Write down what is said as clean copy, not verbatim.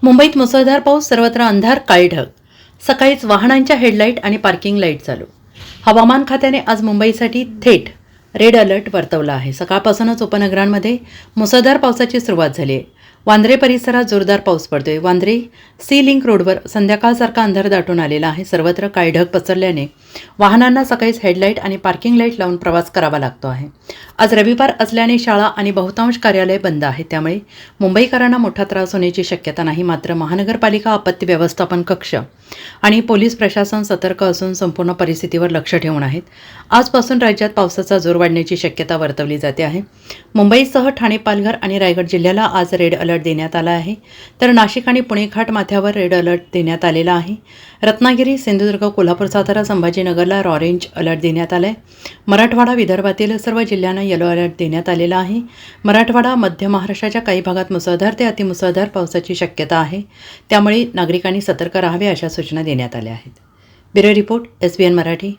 मुंबईत मुसळधार पाऊस, सर्वत्र अंधार, काळी ढग. सकाळीच वाहनांच्या हेडलाईट आणि पार्किंग लाईट चालू. हवामान खात्याने आज मुंबईसाठी थेट रेड अलर्ट वर्तवला आहे. सकाळपासूनच उपनगरांमध्ये मुसळधार पावसाची सुरुवात झाली आहे. वांद्रे परिसरात जोरदार पाऊस पडतोय. वांद्रे सी लिंक रोडवर संध्याकाळसारखा अंधार दाटून आलेला आहे. सर्वत्र काळी ढग पसरल्याने वाहनांना सकाळीच हेडलाईट आणि पार्किंग लाईट लावून प्रवास करावा लागतो आहे. आज रविवार असल्याने शाळा आणि बहुतांश कार्यालय बंद आहेत. त्यामुळे मुंबईकरांना मोठा त्रास होण्याची शक्यता नाही. मात्र महानगरपालिका आपत्ती व्यवस्थापन कक्ष आणि पोलीस प्रशासन सतर्क असून संपूर्ण परिस्थितीवर लक्ष ठेवून आहेत. आजपासून राज्यात पावसाचा जोर वाढण्याची शक्यता वर्तवली जाते आहे. मुंबईसह ठाणे, पालघर आणि रायगड जिल्ह्याला आज रेड अलर्ट देण्यात आला आहे. तर नाशिक आणि पुणे घाट माथ्यावर रेड अलर्ट देण्यात आलेला आहे. रत्नागिरी, सिंधुदुर्ग, कोल्हापूर, सातारा, संभाजीनगरला ऑरेंज अलर्ट देण्यात आला आहे. मराठवाडा, विदर्भातील सर्व जिल्ह्यांना येलो अलर्ट देण्यात आलेला आहे. मराठवाडा, मध्य महाराष्ट्राच्या काही भागात मुसळधार ते अतिमुसळधार पावसाची शक्यता आहे. त्यामुळे नागरिकांनी सतर्क राहावे अशा सूचना देण्यात आल्या आहेत. Bureau report, SBN Marathi.